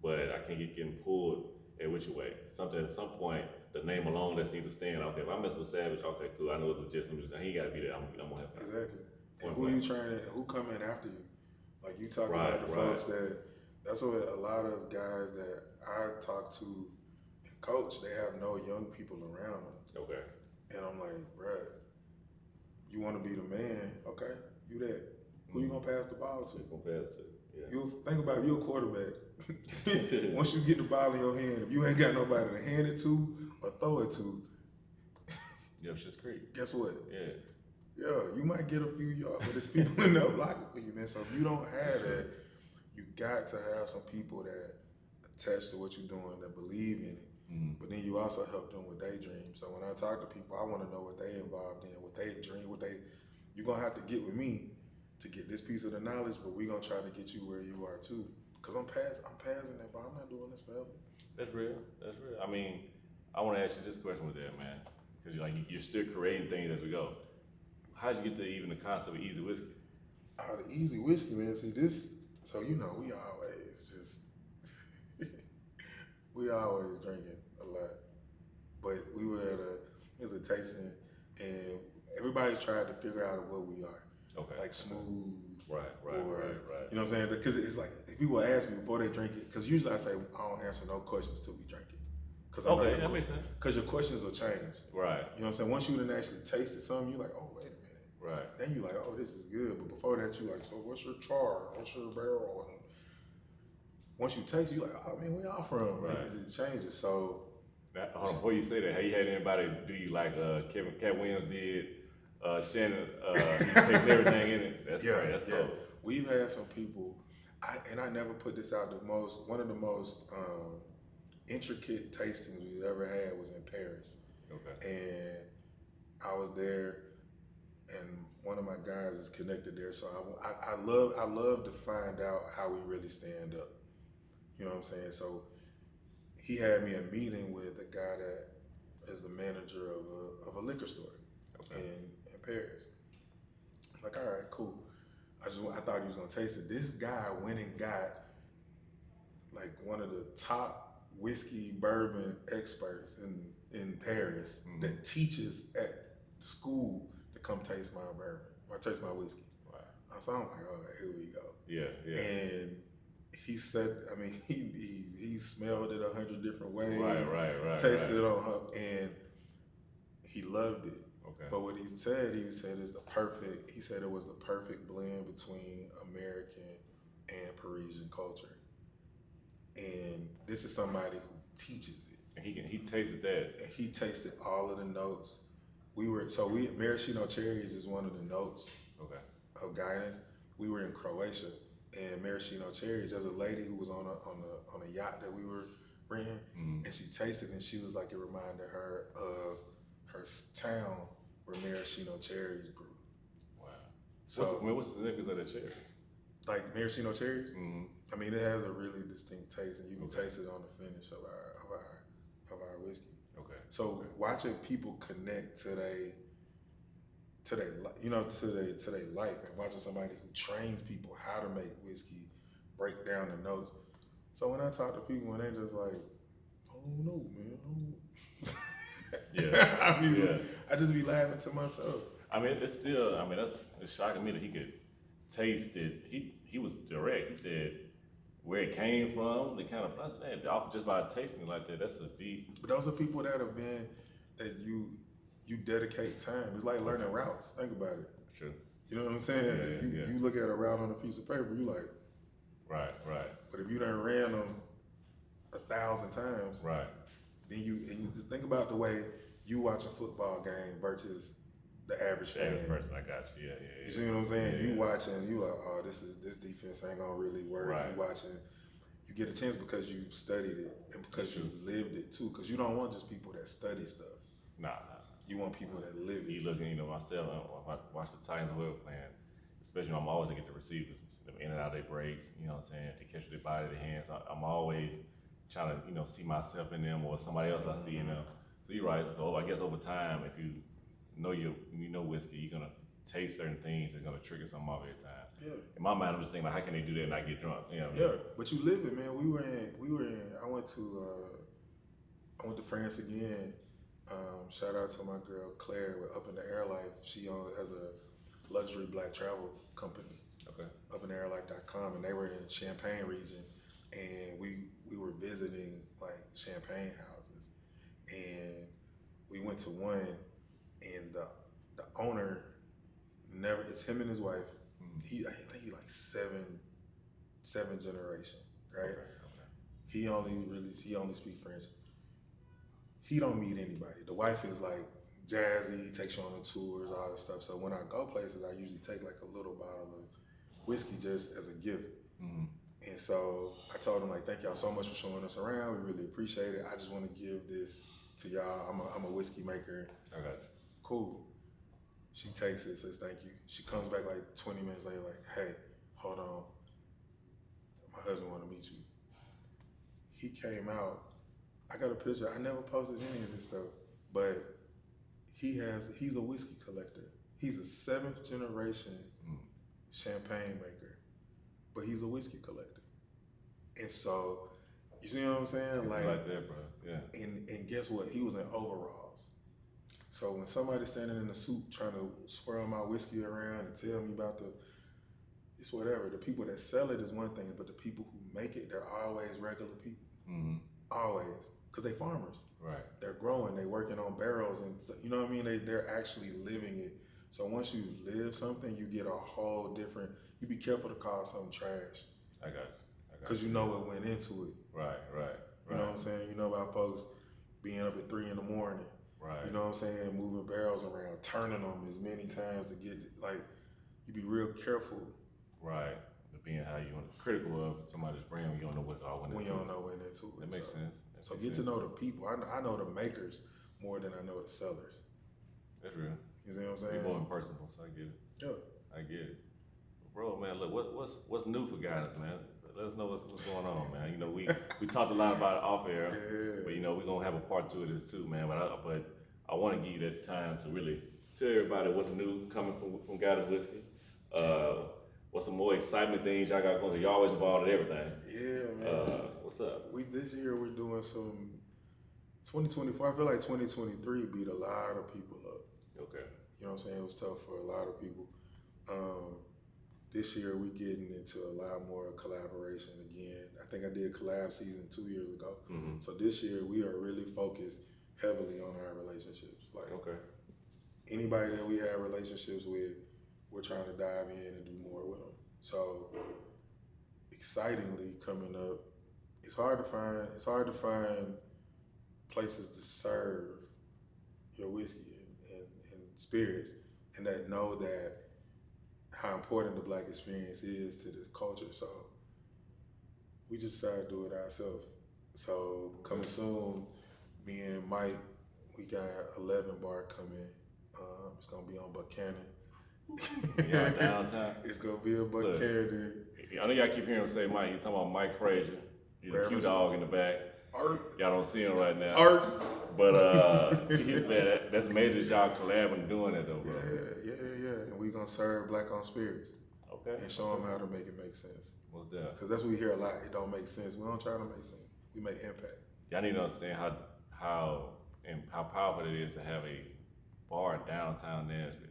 Speaker 2: But I can't get getting pulled at which way. Something at some point, the name alone just needs to stand. Okay, if I mess with Savage, okay, cool. I know it's legit. He ain't gotta be there. I'm gonna help out.
Speaker 1: Exactly. And
Speaker 2: Point
Speaker 1: who
Speaker 2: blank.
Speaker 1: you training? Who coming after you? Like you talk
Speaker 2: Right,
Speaker 1: about the
Speaker 2: right.
Speaker 1: folks that's what a lot of guys that I talk to and coach, they have no young people around them.
Speaker 2: Okay.
Speaker 1: And I'm like, bruh, you want to be the man? Okay, you that. Who you gonna pass the ball to?
Speaker 2: Compared to, yeah.
Speaker 1: You think about it, you're a quarterback. Once you get the ball in your hand, if you ain't got nobody to hand it to or throw it to,
Speaker 2: Yeah, shit's great.
Speaker 1: guess what?
Speaker 2: Yeah.
Speaker 1: Yeah, you might get a few yards, but there's people in there blocking for you, man. So if you don't have that, you got to have some people that attach to what you're doing, that believe in it.
Speaker 2: Mm-hmm.
Speaker 1: But then you also help them with their dreams. So when I talk to people, I want to know what they involved in, what they dream, you're gonna have to get with me to get this piece of the knowledge, but we're gonna try to get you where you are too. Cause I'm passing that, but I'm not doing this forever.
Speaker 2: That's real. That's real. I mean, I want to ask you this question with that, man, because you're still creating things as we go. How did you get to even the concept of Eazy whiskey?
Speaker 1: The Eazy whiskey, man. See this, so we always just we always drinking a lot, but we were it was a tasting, and everybody's tried to figure out what we are.
Speaker 2: Okay.
Speaker 1: Like smooth.
Speaker 2: Right.
Speaker 1: You know what I'm saying? Because it's like, if people ask me before they drink it, because usually I say, I don't answer no questions till we drink it.
Speaker 2: Okay, that makes sense.
Speaker 1: Because your questions will change.
Speaker 2: Right.
Speaker 1: You know what I'm saying? Once you done actually tasted something, you're like, oh, wait a minute.
Speaker 2: Right.
Speaker 1: Then you're like, oh, this is good. But before that, you're like, so what's your char? What's your barrel? And once you taste it, you're like, oh, man, where y'all from?
Speaker 2: Right.
Speaker 1: It changes. So.
Speaker 2: Hold on, before you say that, have you had anybody do you like Cat Williams did? Shannon, he takes everything in it. That's great. That's cool.
Speaker 1: We've had some people, and I never put this out. One of the most intricate tastings we've ever had was in Paris.
Speaker 2: Okay.
Speaker 1: And I was there, and one of my guys is connected there. So I love to find out how we really stand up. You know what I'm saying? So he had me a meeting with a guy that is the manager of a liquor store in Paris. Like, all right, cool. I thought he was gonna taste it. This guy went and got like one of the top whiskey bourbon experts in Paris that teaches at the school to come taste my bourbon or taste my whiskey.
Speaker 2: Wow.
Speaker 1: So I'm like, all right, here we go.
Speaker 2: Yeah.
Speaker 1: And he said, I mean, he smelled it 100 different ways.
Speaker 2: Right.
Speaker 1: Tasted it on her, and he loved it.
Speaker 2: Okay.
Speaker 1: But what he said he said it was the perfect blend between American and Parisian culture. And this is somebody who teaches it.
Speaker 2: And he tasted that.
Speaker 1: And he tasted all of the notes. Maraschino cherries is one of the notes of guidance. We were in Croatia, and maraschino cherries, there's a lady who was on a yacht that we were renting, and she tasted it, and she was like, it reminded her of her town where maraschino cherries grew. Wow. So
Speaker 2: what's the significance of that cherry?
Speaker 1: Like maraschino cherries?
Speaker 2: Mm-hmm.
Speaker 1: I mean, it has a really distinct taste, and you can taste it on the finish of our whiskey.
Speaker 2: Okay.
Speaker 1: So watching people connect to their life, and watching somebody who trains people how to make whiskey, break down the notes. So when I talk to people and they just like, I don't know, man. I just be laughing to myself.
Speaker 2: I mean, it's shocking me that he could taste it. He was direct. He said where it came from, the kind of process, just by tasting it like that, that's a deep.
Speaker 1: But those are people that you dedicate time. It's like learning routes. Think about it.
Speaker 2: True.
Speaker 1: You know what I'm saying? You look at a route on a piece of paper, you like.
Speaker 2: Right.
Speaker 1: But if you done ran them 1,000 times,
Speaker 2: right.
Speaker 1: Then you just think about the way you watch a football game versus the average fan.
Speaker 2: Average person, I got you. Yeah.
Speaker 1: You see what I'm saying?
Speaker 2: Yeah.
Speaker 1: You watching, you like, oh, this defense ain't gonna really work.
Speaker 2: Right.
Speaker 1: You watching, you get a chance because you've studied it and because you've lived it too. Because you don't want just people that study stuff.
Speaker 2: Nah.
Speaker 1: You want people that live it.
Speaker 2: You looking, myself, I watch the Titans well playing, especially when I'm always looking at the receivers, them in and out of their breaks, you know what I'm saying, to catch their body, their hands. I'm always trying to, see myself in them or somebody else I see in them. So you're right. So I guess over time, if you whiskey, you're gonna taste certain things that's gonna trigger something off every time.
Speaker 1: Yeah.
Speaker 2: In my mind, I'm just thinking like, how can they do that and not get drunk? You know what I
Speaker 1: Yeah,
Speaker 2: mean?
Speaker 1: but you live it, man. We were in. I went to France again. Shout out to my girl Claire with Up in the Air Life. She has a luxury black travel company.
Speaker 2: Okay.
Speaker 1: UpInTheAirLife.com, and they were in the Champagne region, and we were visiting like champagne houses, and we went to one, and the owner never. It's him and his wife. I think he like seven generation, right?
Speaker 2: Okay.
Speaker 1: He only speak French. He don't meet anybody. The wife is like jazzy, takes you on the tours, all that stuff. So when I go places, I usually take like a little bottle of whiskey just as a gift.
Speaker 2: Mm-hmm.
Speaker 1: And so I told him like, thank y'all so much for showing us around. We really appreciate it. I just want to give this to y'all. I'm a whiskey maker.
Speaker 2: I got you.
Speaker 1: Cool. She takes it, says thank you. She comes back like 20 minutes later, like, hey, hold on. My husband want to meet you. He came out. I got a picture. I never posted any of this stuff, but he's a whiskey collector. He's a 7th generation champagne maker, but he's a whiskey collector. And so, you see what I'm saying?
Speaker 2: Like that, bro. Yeah.
Speaker 1: And guess what? He was in overalls. So when somebody's standing in a suit trying to swirl my whiskey around and tell me about it's whatever. The people that sell it is one thing, but the people who make it, they're always regular people.
Speaker 2: Mm-hmm.
Speaker 1: Always. Because they farmers.
Speaker 2: Right.
Speaker 1: They're growing, they working on barrels, and you know what I mean? They're actually living it. So once you live something, you get a whole different, you be careful to call something trash.
Speaker 2: I got you.
Speaker 1: Because you know what went into it.
Speaker 2: Right.
Speaker 1: You know what I'm saying? You know about folks being up at 3 in the morning.
Speaker 2: Right.
Speaker 1: You know what I'm saying? Moving barrels around, turning them as many times to get, like, you be real careful.
Speaker 2: Right. Being how you critical of somebody's brand when you don't know what all went into it.
Speaker 1: When you don't know what went into it.
Speaker 2: That makes sense.
Speaker 1: So get to know the people. I know the makers more than I know the sellers.
Speaker 2: That's real.
Speaker 1: You see what I'm saying?
Speaker 2: You're more impersonal, so I get it.
Speaker 1: Yeah.
Speaker 2: I get it. Bro, man, look, what's new for guys, man? Let us know what's going on, man. You know, we talked a lot about it off air, but you know, we're gonna have a part 2 of this too, man. But I want to give you that time to really tell everybody what's new coming from Goddess Whiskey. What's some more excitement things y'all got going? Y'all always involved in everything.
Speaker 1: Yeah, man.
Speaker 2: What's up?
Speaker 1: This year we're doing some 2024. I feel like 2023 beat a lot of people up.
Speaker 2: Okay.
Speaker 1: You know what I'm saying? It was tough for a lot of people. This year we're getting into a lot more collaboration again. I think I did collab season 2 years ago.
Speaker 2: Mm-hmm.
Speaker 1: So this year we are really focused heavily on our relationships. Like anybody that we have relationships with, we're trying to dive in and do more with them. So excitingly coming up, it's hard to find places to serve your whiskey and spirits, and that know that how important the Black experience is to this culture. So we just decided to do it ourselves. So coming soon, me and Mike, we got 11 bar coming. It's gonna be on Buchanan.
Speaker 2: Y'all downtown.
Speaker 1: It's gonna be a Buchanan.
Speaker 2: I know y'all keep hearing him say Mike. You talking about Mike Fraser? He's a cute dog in the back.
Speaker 1: Art.
Speaker 2: Y'all don't see him right now.
Speaker 1: Art.
Speaker 2: But man, that's major that y'all collabing doing it though, bro.
Speaker 1: Yeah. And we gonna serve Black-owned spirits.
Speaker 2: Okay.
Speaker 1: And show them how to make it make sense.
Speaker 2: What's that?
Speaker 1: Because that's what we hear a lot. It don't make sense. We don't try to make sense. We make impact.
Speaker 2: Y'all need to understand how powerful it is to have a bar downtown Nashville.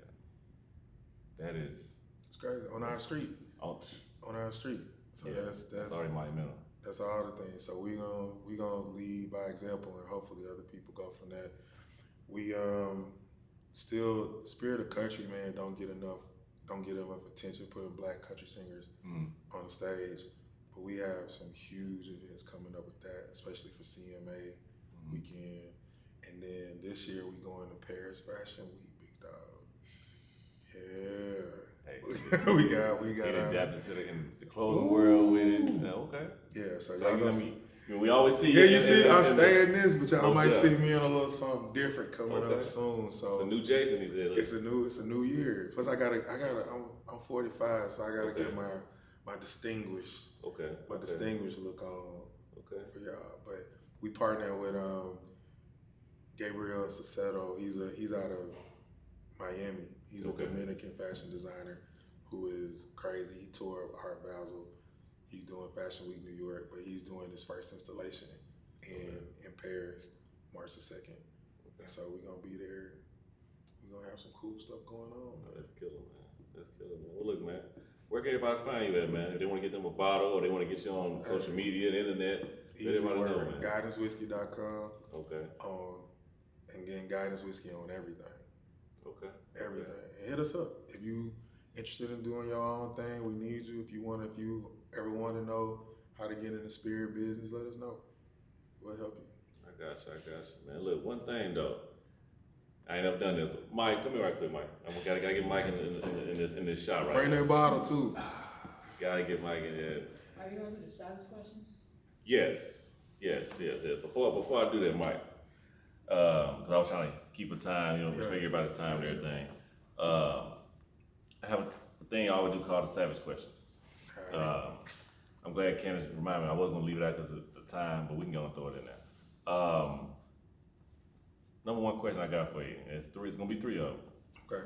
Speaker 2: That is.
Speaker 1: It's crazy. On our street. On our street. So
Speaker 2: yeah,
Speaker 1: that's
Speaker 2: already monumental.
Speaker 1: That's all the things. So we gonna lead by example, and hopefully other people go from that. We still spirit of country, man. Don't get enough attention putting Black country singers on the stage. But we have some huge events coming up with that, especially for CMA weekend. And then this year we going to Paris Fashion Week, big dog. Yeah.
Speaker 2: Hey,
Speaker 1: we got
Speaker 2: get adapted to the clothing world with it. Yeah, okay.
Speaker 1: Yeah, so
Speaker 2: y'all
Speaker 1: y'all
Speaker 2: we always see
Speaker 1: you. Yeah, you see, I'm staying this, but y'all might see me in a little something different coming up soon. So
Speaker 2: it's a new Jason. He said
Speaker 1: it's a new year. Plus, I'm 45, so I gotta get my distinguished look on for y'all. But we partner with Gabriel Sassetto. He's out of Miami. He's a Dominican fashion designer who is crazy. He tore up Art Basel. He's doing Fashion Week New York, but he's doing his first installation in Paris, March the 2nd. And so we're going to be there. We're going to have some cool stuff going on.
Speaker 2: Oh, that's killer, man. That's killer, man. Well, look, man, where can everybody find you at, man? If they want to get them a bottle or they want to get you on social media, the internet, let everybody know, man.
Speaker 1: GuidanceWhiskey.com.
Speaker 2: Okay.
Speaker 1: And getting Guidance Whiskey on everything.
Speaker 2: Okay.
Speaker 1: Everything. And hit us up. If you interested in doing your own thing, we need you. If you ever want to know how to get in the spirit business, let us know. We'll help you.
Speaker 2: I got you, man. Look, one thing though, I ain't never done this. But Mike, come here right quick, Mike. I gotta get Mike in this shot right
Speaker 1: Bring
Speaker 2: now.
Speaker 1: that bottle too.
Speaker 2: Gotta get Mike in there.
Speaker 4: Are you ready to savage questions?
Speaker 2: Yes. Before I do that, Mike, because I was trying to keep a time, respect everybody's time and everything. I have a thing I always do called the savage questions. I'm glad Candace reminded me. I wasn't gonna leave it out because of the time, but we can go and throw it in there. Number one question I got for you. It's gonna be three of them.
Speaker 1: Okay.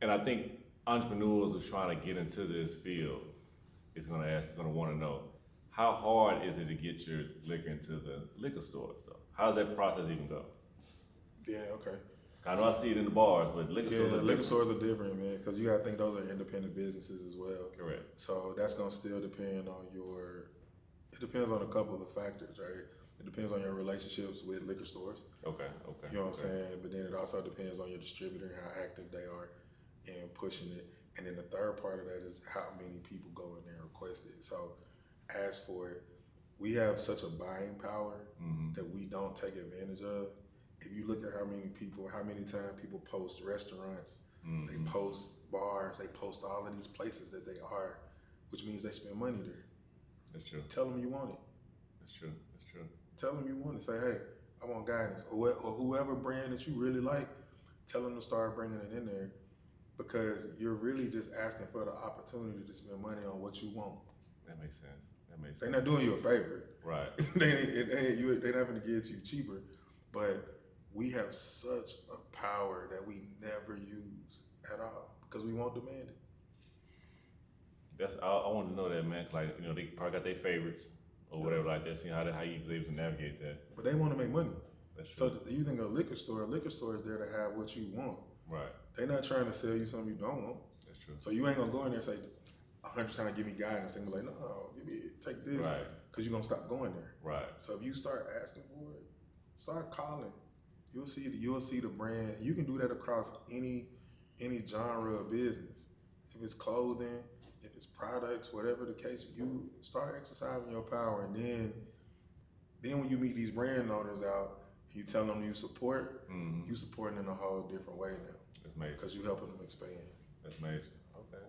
Speaker 2: And I think entrepreneurs who's trying to get into this field is gonna want to know, how hard is it to get your liquor into the liquor stores though? How does that process even go?
Speaker 1: Yeah, okay.
Speaker 2: I know I see it in the bars, but liquor
Speaker 1: stores are different, man, because you gotta think those are independent businesses as well.
Speaker 2: Correct.
Speaker 1: So that's gonna still depend on it depends on a couple of factors, right? It depends on your relationships with liquor stores.
Speaker 2: Okay.
Speaker 1: You know what I'm saying? But then it also depends on your distributor and how active they are in pushing it. And then the third part of that is how many people go in there and request it. So as for it, we have such a buying power that we don't take advantage of. If you look at how many times people post restaurants, they post bars, they post all of these places that they are, which means they spend money there.
Speaker 2: That's true.
Speaker 1: Tell them you want it.
Speaker 2: That's true.
Speaker 1: Tell them you want it. Say, hey, I want Guidance. Or whoever brand that you really like, tell them to start bringing it in there, because you're really just asking for the opportunity to spend money on what you want.
Speaker 2: That makes sense.
Speaker 1: They're not doing you a favor.
Speaker 2: Right.
Speaker 1: They're not going to get it to you cheaper, but we have such a power that we never use at all because we won't demand it.
Speaker 2: I want to know that, man. Like, they probably got their favorites or whatever like that. See how you able to navigate that.
Speaker 1: But they want to make money.
Speaker 2: That's true.
Speaker 1: So you think a liquor store is there to have what you want.
Speaker 2: Right.
Speaker 1: They're not trying to sell you something you don't want.
Speaker 2: That's true.
Speaker 1: So you ain't gonna go in there and say 100 times give me Guidance and be like, no, take this,
Speaker 2: right?
Speaker 1: Because you're gonna stop going there.
Speaker 2: Right.
Speaker 1: So if you start asking for it, start calling. You'll see the brand. You can do that across any genre of business. If it's clothing, if it's products, whatever the case, you start exercising your power, and then when you meet these brand owners out, you tell them you support, you supporting in a whole different way now.
Speaker 2: That's major.
Speaker 1: Because you helping them expand.
Speaker 2: That's major. Okay.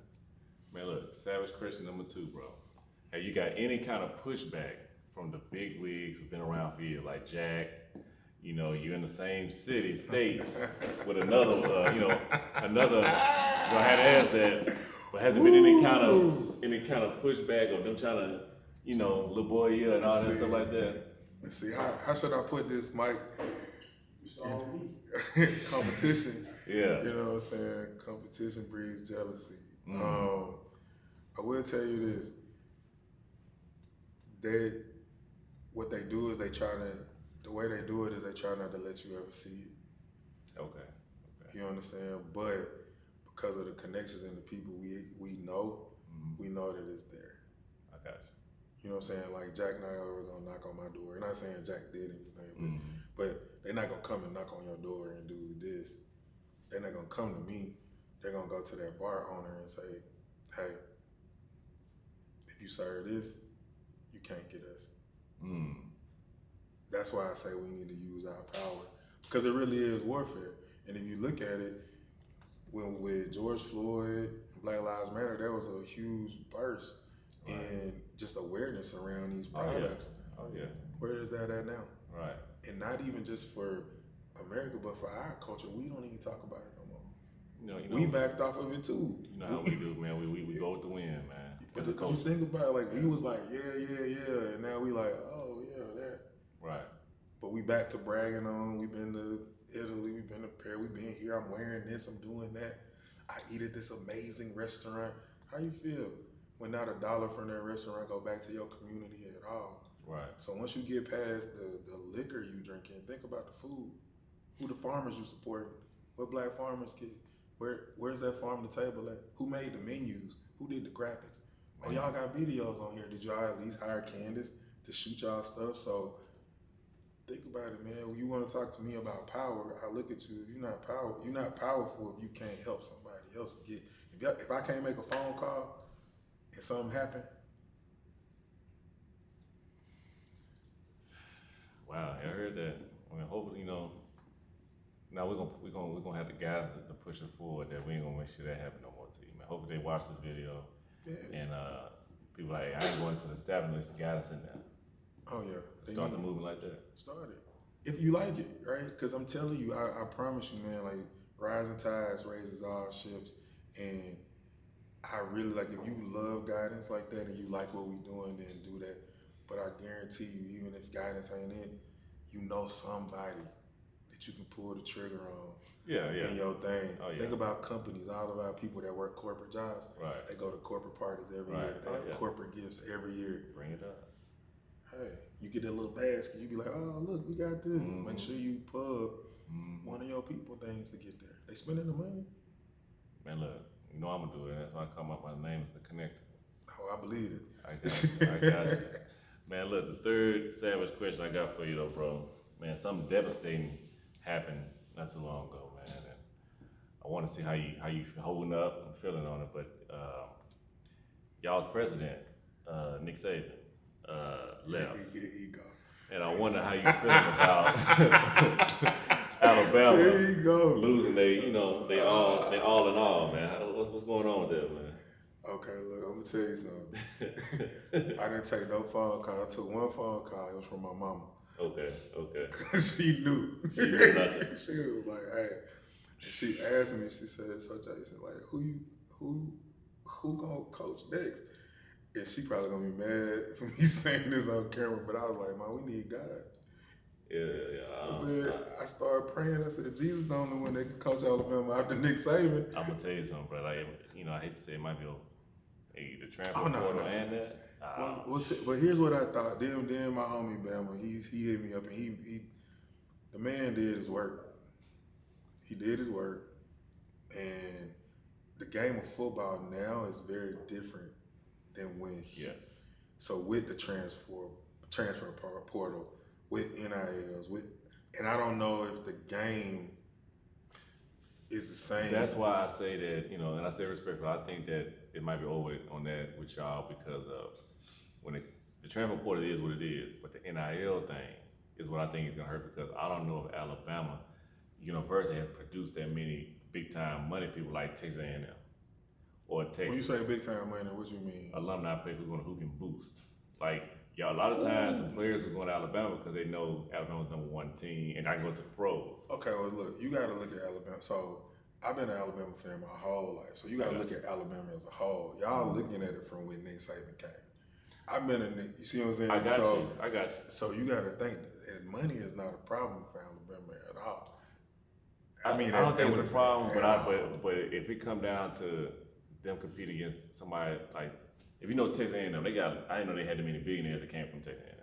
Speaker 2: Man, look, savage question number 2, bro. Have you got any kind of pushback from the big wigs who've been around for years, like Jack? You're in the same state with another, another. I had to ask that, but has there been any kind of pushback of them trying to, little boy here and all that stuff like that?
Speaker 1: Let's see, how should I put this, Mike? Competition.
Speaker 2: Yeah.
Speaker 1: You know what I'm saying? Competition breeds jealousy. I will tell you this. What they do is the way they do it is they try not to let you ever see it.
Speaker 2: Okay.
Speaker 1: You understand? But because of the connections and the people we know, we know that it's there.
Speaker 2: I got you.
Speaker 1: You know what I'm saying? Like Jack not ever gonna knock on my door. I'm not saying Jack did anything, but they're not gonna come and knock on your door and do this. They're not gonna come to me. They're gonna go to that bar owner and say, hey, if you serve this, you can't get us. That's why I say we need to use our power, because it really is warfare. And if you look at it, with George Floyd, Black Lives Matter, there was a huge burst in just awareness around these products.
Speaker 2: Oh yeah.
Speaker 1: Where is that at now?
Speaker 2: Right.
Speaker 1: And not even just for America, but for our culture, we don't even talk about it no more. We backed off of it too.
Speaker 2: You know how we do, man. We go with the wind, man.
Speaker 1: But you think about it, like we was like, yeah, and now we like, oh yeah, that.
Speaker 2: Right.
Speaker 1: But we back to bragging on. We've been to Italy, we've been to Paris, we've been here. I'm wearing this, I'm doing that. I eat at this amazing restaurant. How you feel when not $1 from that restaurant go back to your community at all?
Speaker 2: Right.
Speaker 1: So once you get past the liquor you drinking, think about the food. Who the farmers you support? What black farmers get? Where's that farm to table at? Who made the menus? Who did the graphics? Oh, y'all got videos on here. Did y'all at least hire Candace to shoot y'all stuff? So think about it, man. When you want to talk to me about power, I look at you. If you're not powerful if you can't help somebody else get. If I can't make a phone call and something happen.
Speaker 2: Wow, I heard that. I mean, hopefully, now we're gonna have the guys to push it forward. That we ain't gonna make sure that happen no more to you, man. Hopefully they watch this video and people like, I ain't going to the stabbing list. The guys in there.
Speaker 1: Oh yeah,
Speaker 2: Start the movement like that.
Speaker 1: Start it if you like it, right? Because I'm telling you, I promise you, man. Like rising tides raises all ships, and I really like if you love guidance like that and you like what we doing, then do that. But I guarantee you, even if guidance ain't it, you know somebody that you can pull the trigger on.
Speaker 2: Yeah.
Speaker 1: In your thing.
Speaker 2: Oh, yeah.
Speaker 1: Think about companies, all of our people that work corporate jobs.
Speaker 2: Right.
Speaker 1: They go to corporate parties every year. They have corporate gifts every year.
Speaker 2: Bring it up.
Speaker 1: Hey, you get that little basket, you be like, oh, look, we got this.
Speaker 2: Mm-hmm.
Speaker 1: Make sure you pub one of your people things to get there. They spending the money.
Speaker 2: Man, look, I'm gonna do it. That's why I come up. My name is the connector.
Speaker 1: Oh, I believe it.
Speaker 2: I got you. Man, look, the third savage question I got for you though, bro. Man, something devastating happened not too long ago, man. And I want to see how you holding up and feeling on it. But y'all's president, Nick Saban, left.
Speaker 1: He go.
Speaker 2: And I wonder how you feeling about Alabama
Speaker 1: There you go.
Speaker 2: losing they all in all, man. What's going on with that, man?
Speaker 1: Okay, look, I'm gonna tell you something. I didn't take no phone call. I took one phone call. It was from my mama.
Speaker 2: Okay.
Speaker 1: She knew.
Speaker 2: She knew nothing.
Speaker 1: She was like, hey. And she asked me. She said, "So Jason, like, who gonna coach next?" And she probably gonna be mad for me saying this on camera. But I was like, "Man, we need God."
Speaker 2: Yeah.
Speaker 1: I started praying. I said, Jesus the only one that can coach Alabama after Nick Saban.
Speaker 2: I'm gonna tell you something, bro. Like, I hate to say it might be the transfer
Speaker 1: No.
Speaker 2: portal and that.
Speaker 1: But here's what I thought. Then my homie Bama, he hit me up and he the man did his work. He did his work, and the game of football now is very different than when.
Speaker 2: Yes.
Speaker 1: So with the transfer portal, with NILs, and I don't know if the game is the same.
Speaker 2: That's why I say that, and I say respectful. I think that it might be over on that with y'all because of when the transfer portal is what it is, but the NIL thing is what I think is gonna hurt because I don't know if Alabama University has produced that many big time money people like Texas A&M or Texas.
Speaker 1: When you say big time money, what you mean?
Speaker 2: Alumni players who can boost. Like, a lot of times the players are going to Alabama because they know Alabama's #1 team and I can go to the pros.
Speaker 1: Okay, well look, you gotta look at Alabama. So I've been an Alabama fan my whole life. So you gotta look at Alabama as a whole. Y'all looking at it from when Nick Saban came. I've been a Nick, you see what I'm saying?
Speaker 2: I got you.
Speaker 1: So you gotta think that money is not a problem for Alabama at all. I mean,
Speaker 2: I don't think
Speaker 1: that
Speaker 2: it's a problem, but if it come down to them competing against somebody like, if Texas A&M, I didn't know they had that many billionaires that came from Texas A&M.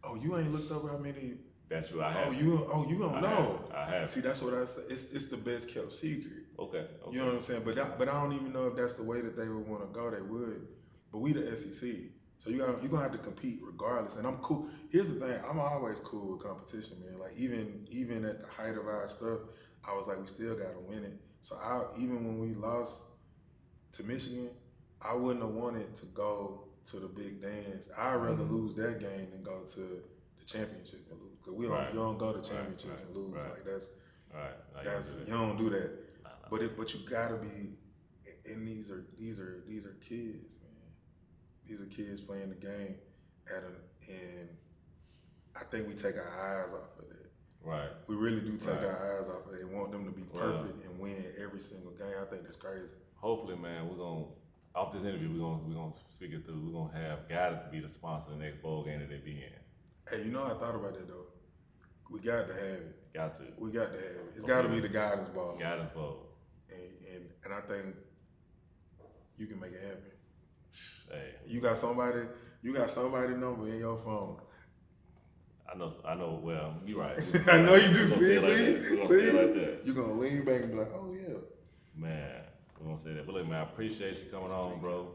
Speaker 1: Oh, you ain't looked up how many?
Speaker 2: That's true. I have.
Speaker 1: You don't know.
Speaker 2: I have.
Speaker 1: See, that's what I say. It's the best kept secret.
Speaker 2: Okay.
Speaker 1: You know what I'm saying? But I don't even know if that's the way that they would want to go. They would, but we the SEC, so you're gonna have to compete regardless. And I'm cool. Here's the thing: I'm always cool with competition, man. Like even at the height of our stuff, I was like, we still gotta win it. So even when we lost to Michigan, I wouldn't have wanted to go to the big dance. I'd rather lose that game than go to the championship and lose. Cause you don't go to championships and lose. Like that's you don't do that. But you gotta be. And these are kids, man. These are kids playing the game and I think we take our eyes off of that.
Speaker 2: Right.
Speaker 1: We really do take our eyes off of it and want them to be perfect and win every single game. I think that's crazy.
Speaker 2: Hopefully, man, off this interview, we're gonna speak it through. We're gonna have guys be the sponsor of the next bowl game that they be in.
Speaker 1: Hey, I thought about that though. We got to have it.
Speaker 2: Got to.
Speaker 1: We got to have it. It's got to be the guidance ball.
Speaker 2: Guidance ball.
Speaker 1: And I think you can make it happen.
Speaker 2: Hey.
Speaker 1: You got somebody number in your phone.
Speaker 2: I know. Well, you're right.
Speaker 1: I know you do.
Speaker 2: We're gonna say it like that.
Speaker 1: You're gonna lean back and be like, "Oh yeah."
Speaker 2: Man, we're gonna say that. But look, man, I appreciate you coming on, bro.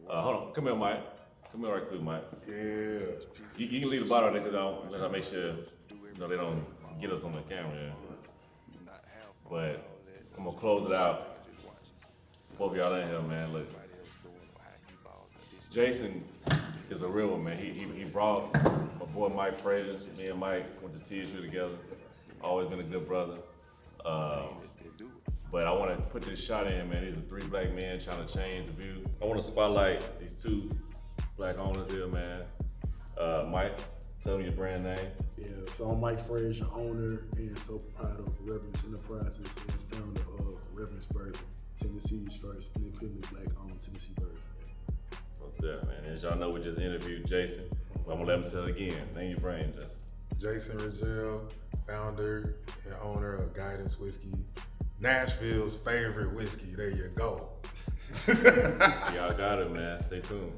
Speaker 2: Hold on, come here, Mike. Come here right quick, Mike.
Speaker 1: Yeah.
Speaker 2: You can leave the bottle there because I make sure they don't get us on the camera. Yeah. But I'm gonna close it out. Both of y'all in here, man. Look, Jason is a real one, man. He brought my boy Mike Fraser. Me and Mike went to TSU together. Always been a good brother. But I want to put this shot in, man. These are 3 black men trying to change the view. I want to spotlight these 2 black owners here, man. Mike, tell me your brand name.
Speaker 5: Yeah, so I'm Mike Fraser, owner and sole proprietor of Reverence Enterprises and founder of Reverence Bourbon, Tennessee's first independently black-owned Tennessee bourbon.
Speaker 2: What's that, man? As y'all know, we just interviewed Jason. I'm gonna let him tell it again. Name your brand, Jason.
Speaker 1: Jason Ridgel, founder and owner of Guidance Whiskey, Nashville's favorite whiskey. There you go.
Speaker 2: Y'all got it, man. Stay tuned.